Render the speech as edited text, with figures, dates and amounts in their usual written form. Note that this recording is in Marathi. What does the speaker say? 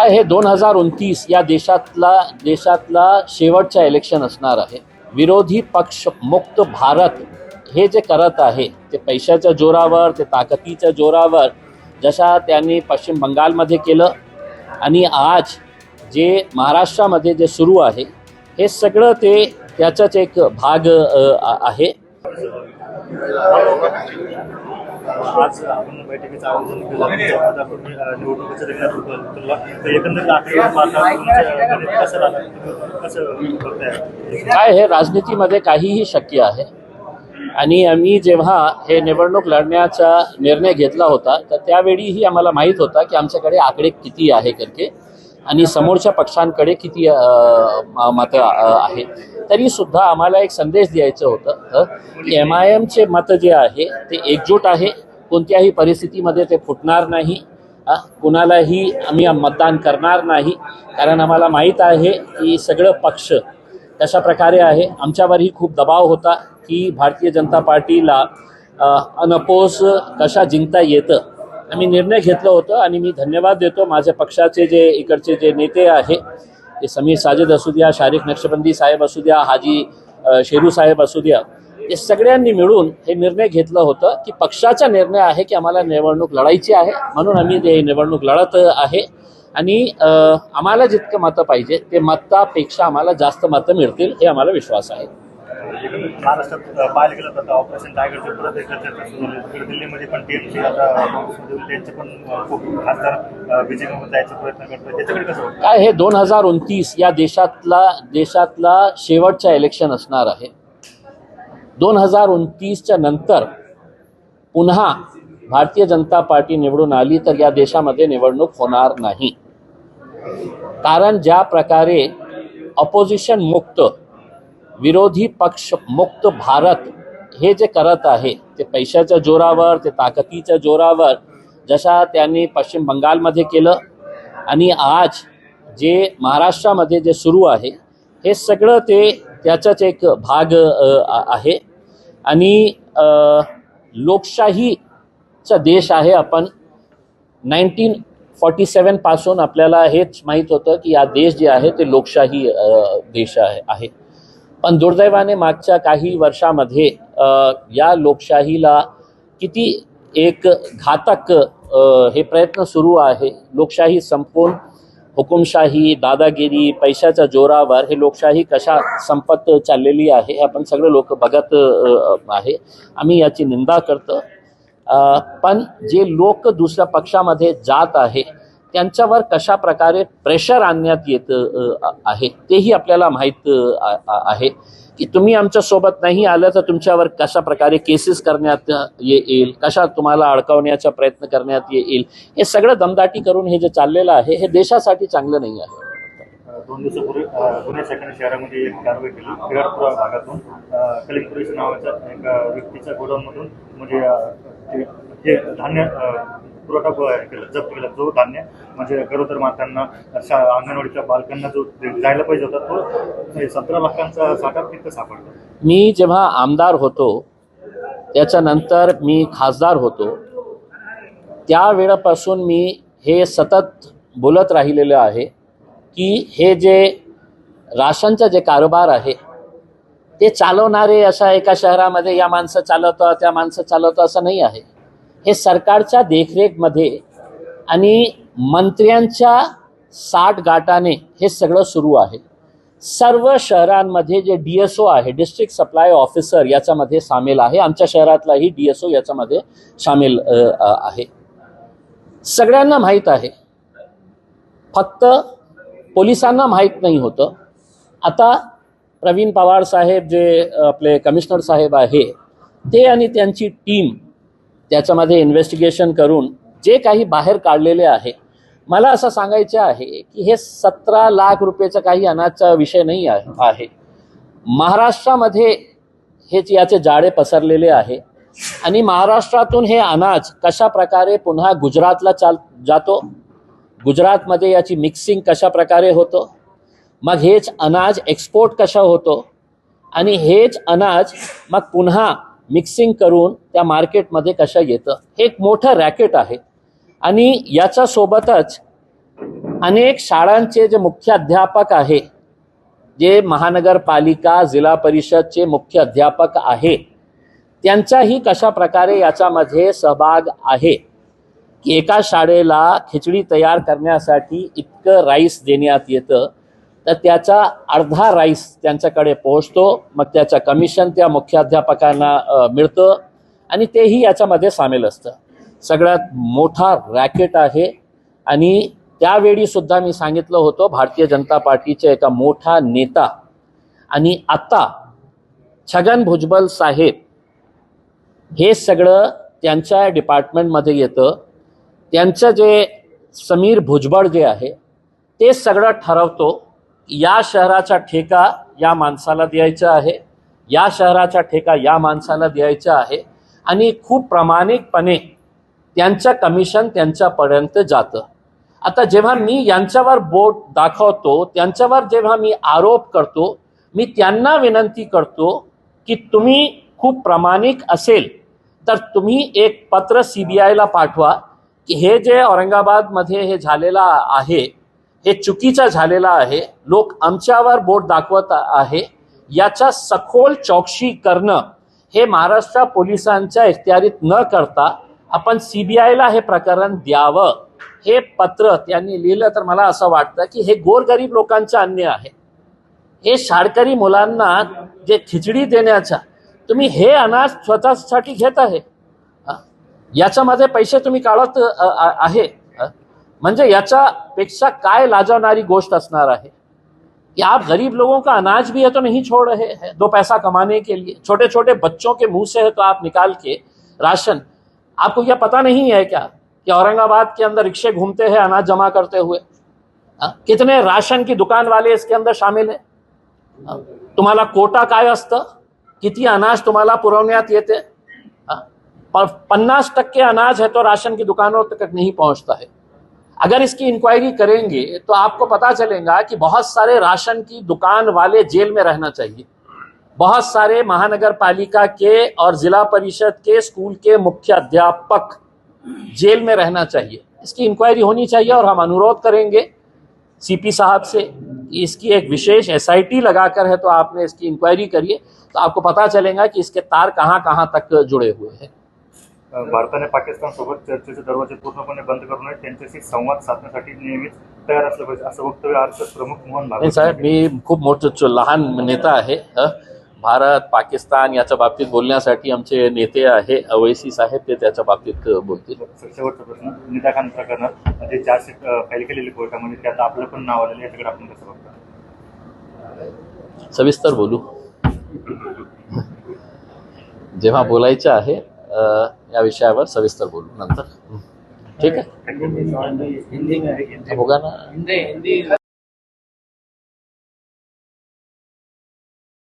काय हे 2029 या देशातला शेवटचा इलेक्शन असणार आहे। विरोधी पक्ष मुक्त भारत हे जे करत आहे ते पैशाच्या जोरावर, ते ताकदीच्या जोरावर, जशा त्यांनी पश्चिम बंगालमध्ये केलं आणि आज जे महाराष्ट्रामध्ये जे सुरू आहे हे सगळं त्याचाच एक भाग आहे। आज आपण बैठकीचं आयोजन केलं निवडणुकीचं रिंगणात उतरला तर एकंदरीत काय हे राजनीतीमध्ये काहीही शक्य आहे आणि आम्ही जेव्हा हे निवडणूक लढण्याचा निर्णय घेतला होता तर त्यावेळीही आम्हाला माहीत होता की आमच्याकडे आकडे किती आहे करके आणि समोरच्या पक्षांकडे किती मतं आहे। तरी सुद्धा आम्हाला एक संदेश द्यायचं होतं की MIMचे मत जे आहे ते एकजूट आहे, कोणत्याही परिस्थितीमध्ये ते फुटणार नाही, कुणालाही आम्ही मतदान करणार नाही, कारण आम्हाला माहीत आहे की सगळं पक्ष कशा प्रकारे आहे। आमच्यावरही खूप दबाव होता की भारतीय जनता पार्टीला अनपोज कशा जिंकता येतं। आम्ही निर्णय घेतलं होतं आणि मी धन्यवाद देतो माझ्या पक्षाचे जे इकडचे जे नेते आहे ते समीर साजिद असू द्या, शारिक नक्षबंदी साहेब असू द्या, हाजी शेरू साहेब असू द्या, हे सगळ्यांनी मिळून हे निर्णय घेतलं होतं की पक्षाचा निर्णय आहे की आम्हाला निवडणूक लढायची आहे, म्हणून आम्ही ते निवडणूक लढत आहे आणि आम्हाला जितकं मतं पाहिजे ते मतापेक्षा आम्हाला जास्त मतं मिळतील हे आम्हाला विश्वास आहे। महाराष्ट्रात पाहायला गेलं तर ऑपरेशन टायगरचे परत एक चर्चा सुरू झाली। दिल्लीमध्ये पण TMC आता त्यांचे पण खूप खासदार बीजेपीमध्ये जायचा प्रयत्न करतात, त्याच्याकडे कसं होतं? काय हे 2029 या देशातला शेवटचा इलेक्शन असणार आहे। 2029च्या नंतर पुन्हा भारतीय जनता पार्टी निवडून आली तर या देशामध्ये निवडणूक होणार नाही, कारण ज्या प्रकारे ऑपोजिशन मुक्त, विरोधी पक्ष मुक्त भारत हे जे करत आहे ते पैशाच्या जोरावर, ते ताकदीच्या जोरावर, जशा त्यांनी पश्चिम बंगालमध्ये केलं आणि आज जे महाराष्ट्रामध्ये जे सुरू आहे हे सगळं त्याचाच एक भाग आहे आणि लोकशाहीचा देश आहे आपण। 1947 पासून आपल्याला हेच माहीत होतं की हा देश जे आहे ते लोकशाही देश आहे, पण दुर्दैवाने मागच्या काही वर्षामध्ये या लोकशाहीला किती एक घातक हे प्रयत्न सुरू आहे। लोकशाही संपवून हुकुमशाही, दादागिरी, पैशाच्या जोरावर हे लोकशाही कशा संपत चाललेली आहे हे आपण सगळे लोक बघत आहे। आम्ही याची निंदा करतो, पण जे लोक दुसऱ्या पक्षामध्ये जात आहे त्यांच्यावर कशा प्रकारे प्रेशर आणण्यात येत आहे तेही आपल्याला माहीत आहे की तुम्ही आमच्या सोबत नाही आलं तर तुमच्यावर कशा प्रकारे केसेस करण्यात येईल, कशा तुम्हाला अडकवण्याचा प्रयत्न करण्यात येईल। हे सगळं दमदाटी करून हे जे चाललेलं आहे हे देशासाठी चांगलं नाही आहे। 2 दिवसापूर्वी पुणे शहरामध्ये एक कारवाई केली। विराटपुरा भागातून कलिंगपुरी नावाच्या एका व्यक्तीच्या गोडाऊनमधून म्हणजे जे धान्य पुरवठा केला, जप्त केला। जो धान्य म्हणजे गरोदर मातांना, अंगणवाडीच्या बालकांना जो जायला पाहिजे होता तो 17 लाखांचा साठा तिथं सापडला। मी जेव्हा आमदार होतो त्याच्यानंतर मी खासदार होतो त्यावेळेपासून मी हे सतत बोलत राहिलेलं आहे की हे जे राशनचा जे कारभार आहे ते चालवणारे अशा एका शहरामध्ये या माणसं चालवतं त्या माणसं चालवतं असं नाही आहे। हे सरकारच्या देखरेखमध्ये आणि मंत्र्यांच्या साठगाठाने हे सगळं सुरू आहे। सर्व शहरांमध्ये जे DSO आहे, डिस्ट्रिक्ट सप्लाय ऑफिसर, याच्यामध्ये सामील आहे। आमच्या शहरातलाही DSO याच्यामध्ये सामील आहे। सगळ्यांना माहीत आहे, फक्त पोलिसांना माहीत नाही होतं। आता प्रवीण पवार साहेब जे आपले कमिशनर साहेब आहे ते आणि त्यांची टीम त्याच्यामध्ये इन्व्हेस्टिगेशन करून जे काही बाहेर काढलेले आहे, मला असं सांगायचं आहे की हे 17 लाख रुपयाचा काही अनाजचा विषय नाही आहे। महाराष्ट्रामध्ये याचे जाळे पसरलेले आहे आणि महाराष्ट्रातून हे अनाज कशा प्रकारे पुन्हा गुजरातला जातो, गुजरातमध्ये याची मिक्सिंग कशा प्रकारे होतो, मग हेच अनाज एक्सपोर्ट कशा होतो आणि हेच अनाज मग पुन्हा मिक्सिंग करून त्या मार्केटमध्ये कशा येतं। हे एक मोठं रॅकेट आहे आणि याच्यासोबतच अनेक शाळांचे जे मुख्य अध्यापक आहे, जे महानगरपालिका जिल्हा परिषदचे मुख्य अध्यापक आहे, त्यांचाही कशा प्रकारे याच्यामध्ये सहभाग आहे की एका शाळेला खिचडी तयार करण्यासाठी इतकं राईस देण्यात येतं, तर त्याचा अर्धा राईस त्यांच्याकडे पोहोचतो, मग त्याचं कमिशन त्या मुख्याध्यापकांना मिळतं आणि तेही याच्यामध्ये सामील असतं. सगळ्यात मोठा रॅकेट आहे. आणि त्यावेळी सुद्धा मी सांगितलं होतं, भारतीय जनता पार्टीचे एका मोठा नेता आणि आता छगन भुजबळ साहेब हे सगळं त्यांच्या डिपार्टमेंटमध्ये येतं. त्यांचं जे समीर भुजबळ जे आहे ते सगळं ठरवतो. या शहराचा ठेका या माणसाला द्यायचा आहे, या शहराचा ठेका या माणसाला द्यायचा आहे आणि खूप प्रामाणिकपणे त्यांचं कमिशन त्यांच्यापर्यंत जातं. आता जेव्हा मी यांच्यावर बोट दाखवतो, त्यांच्यावर जेव्हा मी आरोप करतो, मी त्यांना विनंती करतो की तुम्ही खूप प्रामाणिक असेल तर तुम्ही एक पत्र CBIला पाठवा की हे जे औरंगाबादमध्ये हे झालेलं आहे हे चुकीचं झालेलं आहे, लोक आमच्यावर बोट दाखवत आहे, याचा सखोल चौकशी करणं हे महाराष्ट्र पोलिसांच्या इख्तियारीत न करता आपण CBIला हे प्रकरण द्यावं. हे पत्र त्यांनी लिहिलं तर मला असं वाटतं की हे गोरगरीब लोकांचं अन्याय आहे. हे शाळकरी मुलांना जे खिचडी देण्याचा तुम्ही हे अनाज स्वतःसाठी घेत आहे, याच्यामध्ये पैसे तुम्ही काढत आहे, म्हणजे याच्यापेक्षा काय लाजवणारी गोष्ट असणार आहे कि आप गरीब लोगों का अनाज भी है तो नहीं छोड़ रहे हैं 2 पैसा कमाने के लिए. छोटे छोटे बच्चों के मुंह से है तो आप निकाल के राशन. आपको यह पता नहीं है क्या कि औरंगाबाद के अंदर रिक्शे घूमते हैं अनाज जमा करते हुए? कितने राशन की दुकान वाले इसके अंदर शामिल है? तुम्हाला कोटा काय असतं, किती अनाज तुम्हाला पुरवण्यात येते? 50% अनाज है तो राशन की दुकानों तक नहीं पहुंचता है. अगर इसकी इंक्वायरी करेंगे तो आपको पता चलेगा कि बहुत सारे राशन की दुकान वाले जेल में रहना चाहिए, बहुत सारे महानगर पालिका के और जिला परिषद के स्कूल के मुख्य अध्यापक जेल में रहना चाहिए. इसकी इंक्वायरी होनी चाहिए और हम अनुरोध करेंगे CP साहब से कि इसकी एक विशेष SIT लगाकर है तो आपने इसकी इंक्वायरी करिए, तो आपको पता चलेगा कि इसके तार कहाँ कहाँ तक जुड़े हुए हैं. भारताने पाकिस्तान सोबत चर्चेचे दरवाजे पूर्णपणे बंद करू नये, त्यांच्याशी संवाद साधण्यासाठी नेहमीच तयार असलं पाहिजे, असं वक्तव्य आरएसएस प्रमुख मोहन भागवत. नाही साहेब, मी खूप मोठं लहान नेता आहे. भारत पाकिस्तान याच्या बाबतीत बोलण्यासाठी आमचे नेते आहे अवैसी साहेब, ते त्याच्या बाबतीत बोलतील. शेवटचा प्रश्न, निदा खान प्रकरणात जे चार्जशीट फाईल केलेली कोर्टामध्ये त्यात आपलं पण नाव आलेलं, याच्याकडे आपण कसं बघता? सविस्तर बोलू जेव्हा बोलायचं आहे या विषयावर सविस्तर बोलू नंतर. ठीक आहे, होगा ना.